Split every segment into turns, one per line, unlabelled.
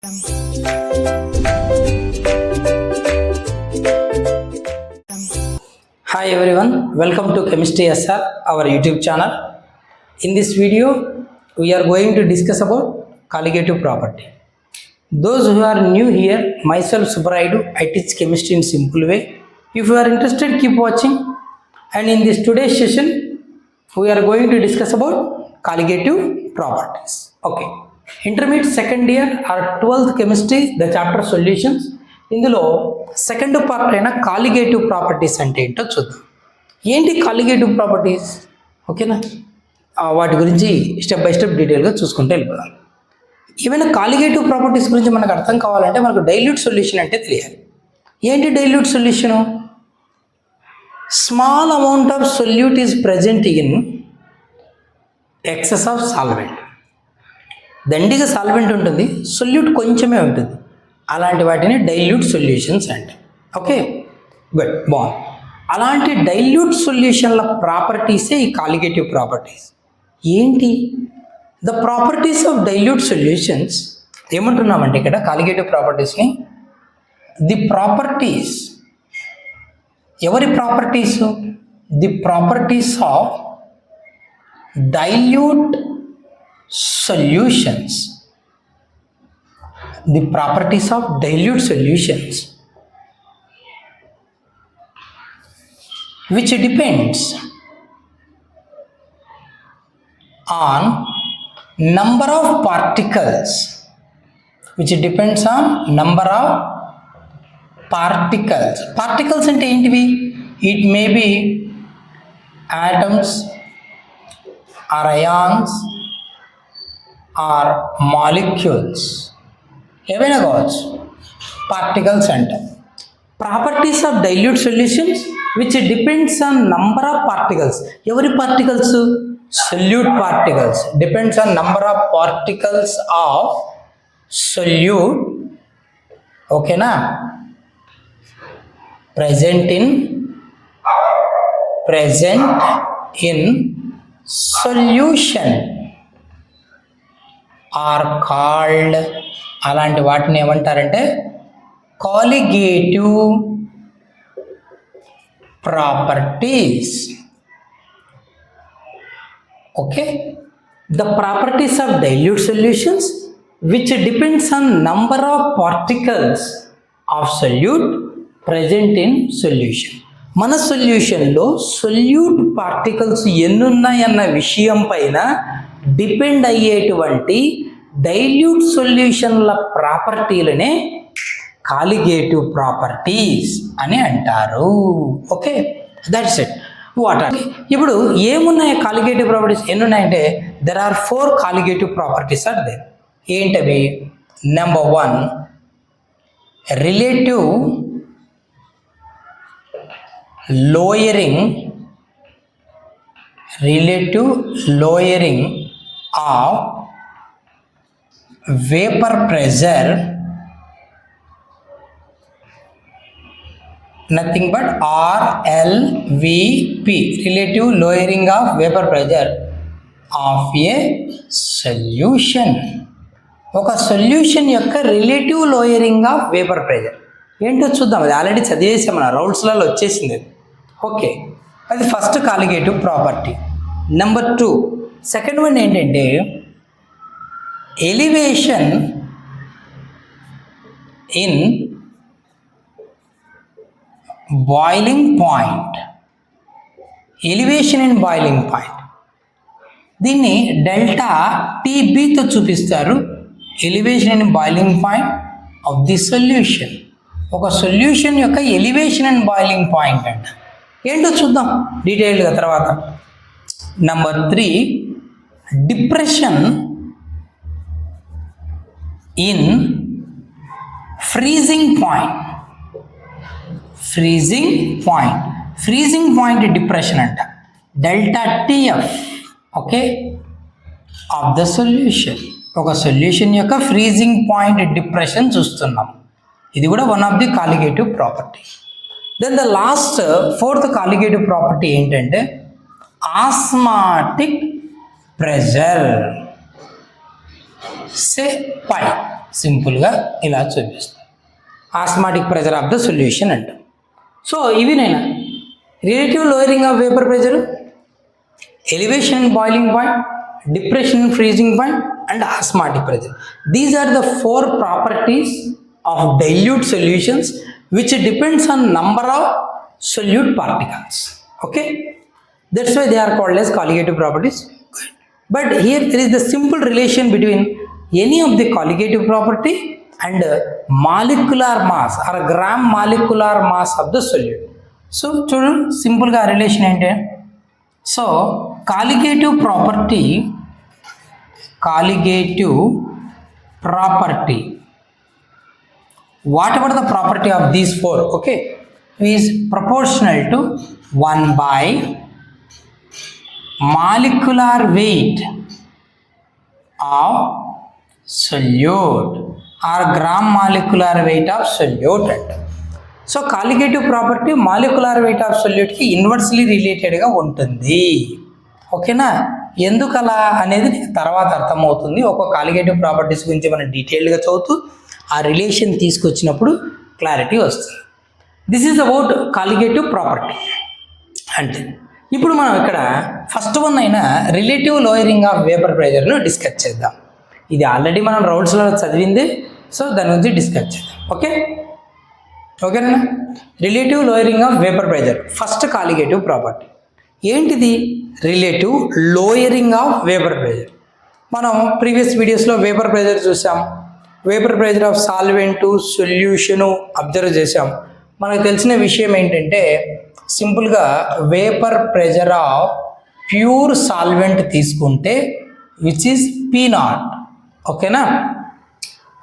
Hi everyone, welcome to Chemistry SR, our YouTube channel. In this video, we are going to discuss about colligative property. Those who are new here, myself Subraidu, I teach chemistry in simple way. If you are interested, keep watching. And in this today's session, we are going to discuss about colligative properties. Okay. Intermediate second year or 12th chemistry, the chapter solutions. ఇందులో second part అయిన colligative properties అంటే ఏంటో చూద్దాం. ఏంటి colligative properties? ఓకేనా, వాటి గురించి step by step డీటెయిల్గా చూసుకుంటూ వెళ్ళిపోదాం. ఏమైనా కాలిగేటివ్ ప్రాపర్టీస్ గురించి మనకు అర్థం కావాలంటే మనకు డైల్యూట్ సొల్యూషన్ అంటే తెలియాలి. ఏంటి dilute solution? Small amount of solute is present in excess of solvent. దండిగా సాల్వెంట్ ఉంటుంది, సొల్యూట్ కొంచెమే ఉంటుంది. అలాంటి వాటిని డైల్యూట్ సొల్యూషన్స్ అంటే. ఓకే, గుడ్, బాగుంది. అలాంటి డైల్యూట్ సొల్యూషన్ల ప్రాపర్టీసే ఈ కాలిగేటివ్ ప్రాపర్టీస్. ఏంటి the properties of dilute solutions? ఏమంటున్నామంటే ఇక్కడ కాలిగేటివ్ ప్రాపర్టీస్ని ది ప్రాపర్టీస్, ఎవరి properties? The properties of dilute solutions. The properties of dilute solutions, which depends on number of particles, which depends on number of particles. Particles ante entivi? It may be atoms or ions or molecules, ఏవైనా కావచ్చు, particles అంటాం. Properties of dilute solutions which depends on number of particles. ఎవరి particles? Solute particles. Depends on number of particles of solute. ఓకేనా? Present in solution are called, అలాంటి వాటిని ఏమంటారంటే colligative properties. Okay, the properties of dilute solutions which depends on number of particles of solute present in solution. మన సొల్యూషన్లో solute particles ఎన్నున్నాయన్న విషయం పైన depend అయ్యేటువంటి డైల్యూట్ సొల్యూషన్ల ప్రాపర్టీలనే కాలిగేటివ్ ప్రాపర్టీస్ అని అంటారు. Okay, that's it. What are? ఇప్పుడు ఏమున్నాయి కాలిగేటివ్ ప్రాపర్టీస్? ఎన్నున్నాయంటే there are 4 colligative properties are there. ఏంటవి? Number 1, relative lowering of vapor pressure, nothing but RLVP, relative lowering of vapor pressure of a solution. ఒక solution యొక్క relative lowering of vapour pressure ఏంటో చూద్దాం. అది already చదివేసాం, మన రౌండ్స్లలో వచ్చేసింది. Okay, అది first colligative property. Number 2, second one ఏంటంటే elevation in boiling point. Elevation in boiling point, దీన్ని డెల్టా టీబీతో చూపిస్తారు. Elevation in boiling point of the solution. ఒక సొల్యూషన్ యొక్క ఎలివేషన్ ఇన్ బాయిలింగ్ పాయింట్ అంట. ఏంటో చూద్దాం డీటెయిల్గా తర్వాత. Number 3, depression in freezing point. freezing point depression anta delta TF. Okay, of the solution. ఒక సొల్యూషన్ యొక్క ఫ్రీజింగ్ పాయింట్ డిప్రెషన్ చూస్తున్నాం. ఇది కూడా one of the colligative property. Then the last 4th colligative property ఏంటంటే ఆస్మాటిక్ ప్రెజర్. Say pi. సింపుల్గా ఇలా చూపిస్తాం. Osmotic pressure of the solution అంటాం. సో ఇవి నేను relative lowering of vapour pressure, elevation and boiling point, depression and freezing point and osmotic pressure. These are the 4 properties of dilute solutions which depends on number of solute particles. Okay, that's why they are called as colligative properties. But here there is the simple relation between any of the colligative property and molecular mass or gram molecular mass of the solute. So children, simple ga relation ente. So colligative property whatever the property of these 4, okay, is proportional to 1 by molecular weight of solute or gram molecular weight of solute. So colligative property molecular weight of solute ki inversely related ga untundi. ఓకేనా? ఎందుకు అలా అనేది తర్వాత అర్థమవుతుంది. ఒక colligative properties గురించి మనం డీటెయిల్గా చదువుతూ ఆ రిలేషన్ తీసుకొచ్చినప్పుడు క్లారిటీ వస్తుంది. This is about colligative property. అంటే ఇప్పుడు మనం ఇక్కడ ఫస్ట్ వన్ అయిన రిలేటివ్ లోయరింగ్ ఆఫ్ వేపర్ ప్రెజర్ను డిస్కస్ చేద్దాం. ఇది ఆల్రెడీ మనం రౌండ్స్లో చదివింది, సో దాని గురించి డిస్కస్ చేద్దాం. ఓకేనా? Relative lowering of vapour pressure first colligative property ఏంటిది? Relative lowering of vapour pressure. మనం ప్రీవియస్ వీడియోస్లో వేపర్ ప్రెజర్ చూసాం, vapour pressure of solvent solution observe చేసాం. మనకు తెలిసిన విషయం ఏంటంటే సింపుల్గా vapour pressure of pure solvent తీసుకుంటే విచ్ ఈజ్ P0. ఓకేనా?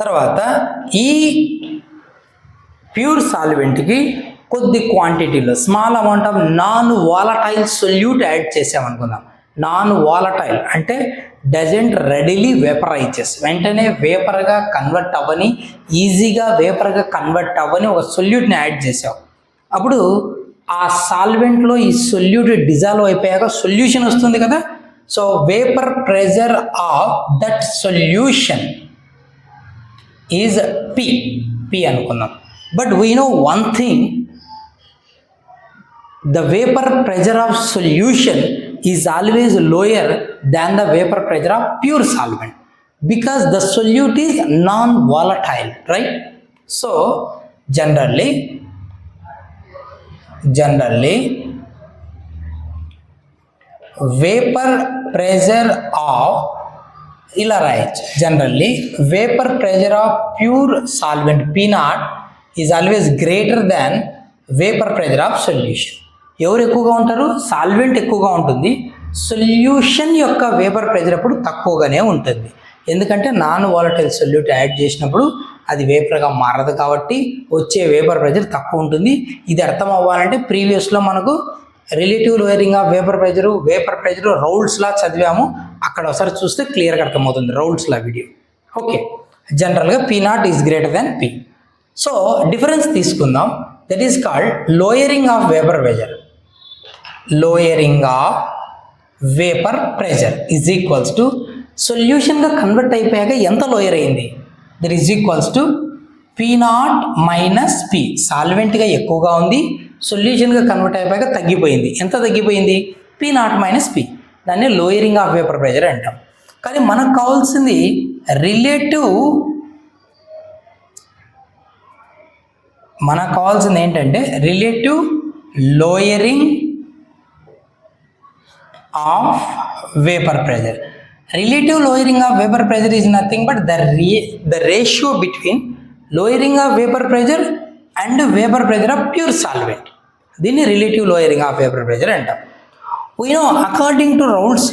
తర్వాత ఈ ప్యూర్ సాల్వెంట్కి కొద్ది క్వాంటిటీలో small amount of non volatile solute add చేసామనుకుందాం. నాన్ వాలటైల్ అంటే డజంట్ రెడీలీ వేపరైజెస్, వెంటనే వేపర్గా కన్వర్ట్ అవ్వని, ఈజీగా వేపర్గా కన్వర్ట్ అవ్వని ఒక సొల్యూట్ని యాడ్ చేసాం. అప్పుడు ఆ సాల్వెంట్లో ఈ సొల్యూట్ డిజాల్వ్ అయిపోయాక సొల్యూషన్ వస్తుంది కదా. So vapour pressure of that solution is P అనుకుందాం. But we know one thing, the vapor pressure of solution is always lower than the vapor pressure of pure solvent because the solute is non-volatile, right? So generally vapor pressure of generally vapor pressure of pure solvent P0 is always greater than vapor pressure of solution. ఎవరు ఎక్కువగా ఉంటారు? Solvent ఎక్కువగా ఉంటుంది, solution యొక్క vapour pressure అప్పుడు తక్కువగానే ఉంటుంది. ఎందుకంటే నాన్ వాలటైల్ సొల్యూట్ యాడ్ చేసినప్పుడు అది వేపర్గా మారదు కాబట్టి వచ్చే వేపర్ ప్రెజర్ తక్కువ ఉంటుంది. ఇది అర్థం అవ్వాలంటే ప్రీవియస్లో మనకు relative lowering of vapour pressure Raoult's law చదివాము. అక్కడ ఒకసారి చూస్తే క్లియర్గా అర్థమవుతుంది రౌల్స్లా వీడియో. ఓకే, జనరల్గా P0 is greater than P. So difference తీసుకుందాం. That is called lowering of vapour pressure. Lowering of vapour pressure is equals to సొల్యూషన్గా కన్వర్ట్ అయిపోయాక ఎంత లోయర్ అయింది, that is equals to P0 minus P. సాల్వెంట్గా ఎక్కువగా ఉంది, సొల్యూషన్గా కన్వర్ట్ అయిపోయాక తగ్గిపోయింది. ఎంత తగ్గిపోయింది? P0 minus P. దాన్ని లోయరింగ్ ఆఫ్ వేపర్ ప్రెజర్ అంటాం. కానీ మనకు కావాల్సింది ఏంటంటే relative lowering of vapour pressure. Relative lowering of vapour pressure is nothing but the ratio between lowering of vapour pressure and vapour pressure of pure solvent. దీన్ని relative lowering of vapour pressure అంటాం. We know according to Raoult's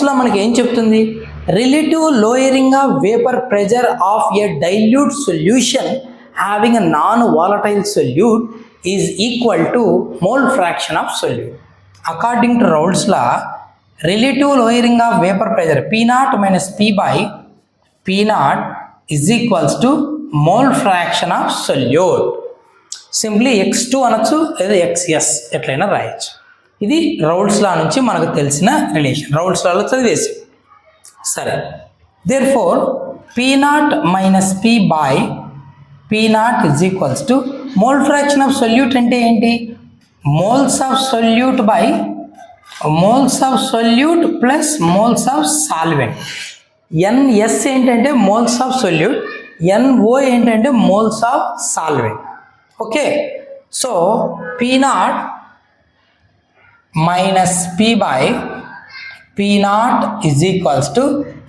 law మనకి ఏం చెప్తుంది? Relative lowering of vapour pressure of a dilute solution having a non volatile solute is equal to mole fraction of solute. According to Raoult's law relative lowering of vapour pressure P0 minus P by P0 is equals to mole fraction of solute. Simply x2 అనొచ్చు లేదా xs ఎట్లయినా రాయొచ్చు. ఇది Raoult's లా నుంచి మనకు తెలిసిన relation, Raoult's లాలో చదివేసి. సరే, therefore P0 minus P by P0 is equals to mole fraction of solute అంటే ఏంటి? Moles of solute by moles of solute plus moles of solvent. NS ఏంటంటే మోల్స్ ఆఫ్ సొల్యూట్, NO ఏంటంటే moles of solvent. Okay, so P0 minus P by P0 is equals to,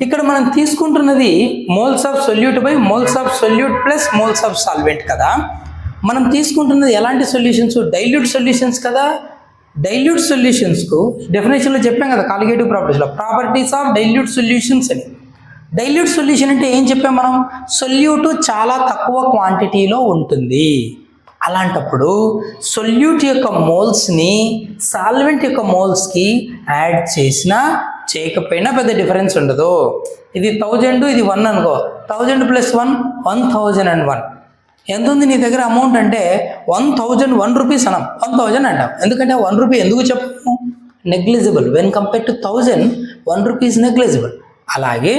ఇక్కడ మనం తీసుకుంటున్నది moles of solute by moles of solute plus moles of solvent కదా. మనం తీసుకుంటున్నది ఎలాంటి solutions? Dilute solutions కదా. Dilute సొల్యూషన్స్కు డెఫినేషన్లో చెప్పాం కదా కాలిగేటివ్ ప్రాపర్టీస్లో, ప్రాపర్టీస్ ఆఫ్ డైల్యూట్ సొల్యూషన్స్ అని. డైల్యూట్ సొల్యూషన్ అంటే ఏం చెప్పాం మనం? సొల్యూట్ చాలా తక్కువ క్వాంటిటీలో ఉంటుంది. అలాంటప్పుడు సొల్యూట్ యొక్క మోల్స్ని సాల్వెంట్ యొక్క మోల్స్కి యాడ్ చేసినా చేయకపోయినా పెద్ద డిఫరెన్స్ ఉండదు. ఇది 1000, ఇది 1 అనుకో, 1000 ప్లస్ 1 1001. ఎంత ఉంది నీ దగ్గర అమౌంట్ అంటే 1001 రూపీస్ అనం, 1000 అంటాం. ఎందుకంటే 1 రూపీ ఎందుకు చెప్పము? Negligible. When compare to 1000, 1 rupees negligible. అలాగే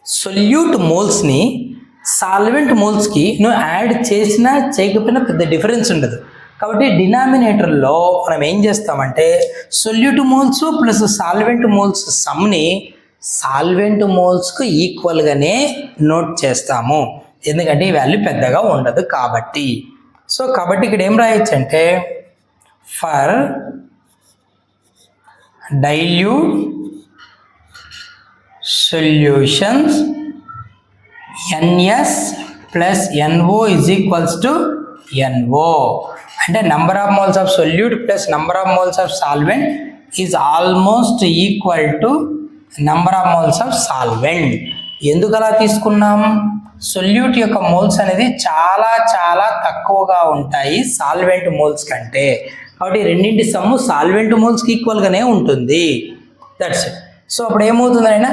సొల్యూట్ మోల్స్ని సాల్వెంట్ మోల్స్కి నువ్వు యాడ్ చేసినా చేయకపోయినా పెద్ద డిఫరెన్స్ ఉండదు. కాబట్టి డినామినేటర్లో మనం ఏం చేస్తామంటే solute moles plus solvent moles సమ్ని సాల్వెంట్ మోల్స్కు ఈక్వల్గానే నోట్ చేస్తాము, ఎందుకంటే ఈ వాల్యూ పెద్దగా ఉండదు కాబట్టి. సో కాబట్టి ఇక్కడ ఏం రాయొచ్చు అంటే for dilute solutions NS plus NO is equals to NO. అంటే number of moles of solute plus number of moles of solvent is almost equal to number of moles of solvent. ఎందుకు అలా తీసుకున్నాం? Solute యొక్క moles అనేది చాలా చాలా తక్కువగా ఉంటాయి సాల్వెంట్ మోల్స్ కంటే. కాబట్టి రెండింటి సమ్ము సాల్వెంట్ మోల్స్కి ఈక్వల్గానే ఉంటుంది. That's it. సో అప్పుడు ఏమవుతుంది అయినా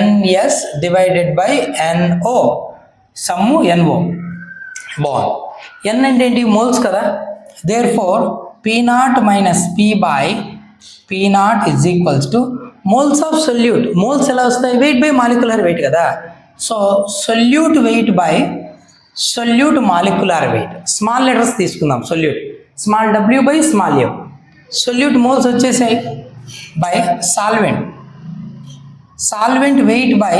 NS divided by NO, sum NO. బాగుంది. N అంటే ఏంటి? మోల్స్ కదా. Therefore P0 minus P by P0 is equals to moles of solute. Moles ఎలా వస్తాయి? వెయిట్ బై మాలిక్యులర్ వెయిట్ కదా. So solute weight by solute molecular weight. Small letters తీసుకుందాం. Solute small w by small m. Solute moles వచ్చేసాయి by solvent, solvent weight by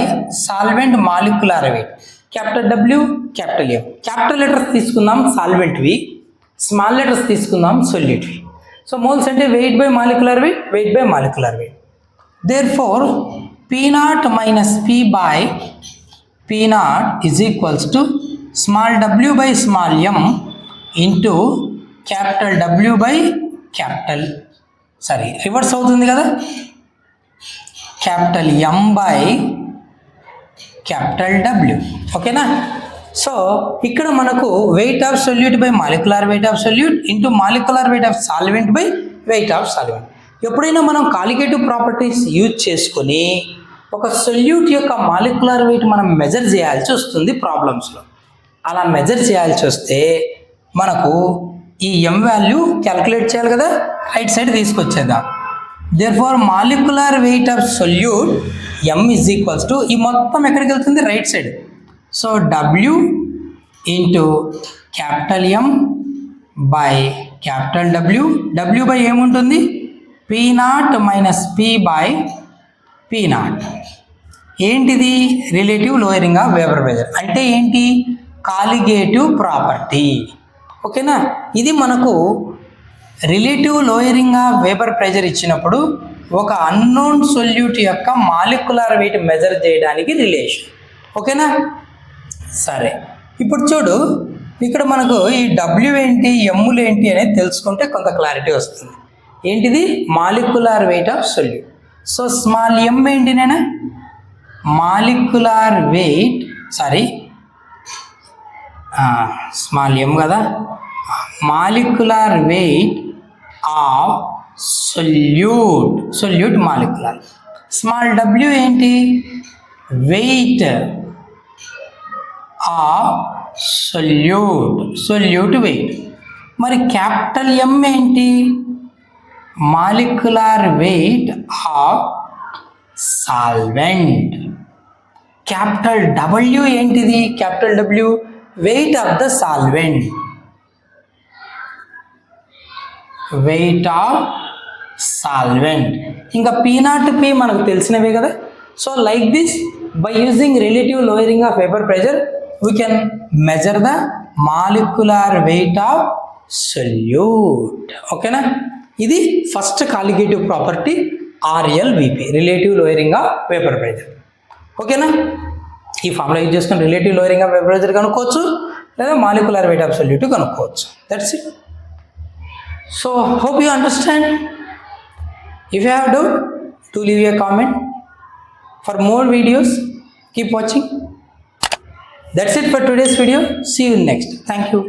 solvent molecular weight. Capital W, capital M. Capital letters తీసుకుందాం సాల్వెంట్వి, small letters తీసుకుందాం సొల్యూట్వి. So moles అంటే weight by molecular weight, weight by molecular weight. Therefore P0 minus P by P0 is equals to small w by small m into capital W by capital, sorry reverse అవుతుంది కదా, capital M by capital W. ఓకేనా? So ఇక్కడ మనకు weight of solute by molecular weight of solute into molecular weight of solvent by weight of solvent. ఎప్పుడైనా మనం colligative properties use చేసుకొని ఒక solute యొక్క మాలిక్యులర్ వెయిట్ మనం మెజర్ చేయాల్సి వస్తుంది ప్రాబ్లమ్స్లో. అలా మెజర్ చేయాల్సి వస్తే మనకు ఈ M వాల్యూ క్యాలిక్యులేట్ చేయాలి కదా, రైట్ సైడ్ తీసుకొచ్చేద్దాం. Therefore molecular weight of solute M is equals to, ఈ మొత్తం ఎక్కడికి వెళ్తుంది? Right side. So W into capital M by capital W. W by ఏముంటుంది? P0 minus P by P0. ఏంటిది? Relative lowering of vapour pressure. అంటే ఏంటి? Colligative property. ఓకేనా? ఇది మనకు relative lowering of vapour pressure ఇచ్చినప్పుడు ఒక అన్నోన్ సొల్యూట్ యొక్క మాలిక్యులర్ వెయిట్ మెజర్ చేయడానికి రిలేషన్. ఓకేనా? సరే, ఇప్పుడు చూడు, ఇక్కడ మనకు ఈ W ఏంటి, Mలు ఏంటి అనేది తెలుసుకుంటే కొంత క్లారిటీ వస్తుంది. ఏంటిది? Molecular weight of solute. So small m ఏంటి? నేను molecular weight, sorry small m కదా, molecular weight of solute molecular. Small w ఏంటి? Weight of solute weight. మరి క్యాపిటల్ ఎం ఏంటి? Molecular weight of solvent. Capital W ఏంటిది? Capital W weight of the solvent. Weight of solvent. ఇంకా P not P మనకు తెలిసినవే కదా. So like this, by using relative lowering of vapour pressure we can measure the molecular weight of solute. ఓకేనా? ఇది first colligative property RLVP, relative lowering of vapour pressure. ఓకేనా? ఈ formula use చేసుకుని relative lowering of vapour pressure కనుక్కోవచ్చు, లేదా molecular weight of solute కనుక్కోవచ్చు. That's it. So hope you understand. If you have doubt, do leave a comment. For more videos, keep watching. That's it for today's video. See you next. Thank you.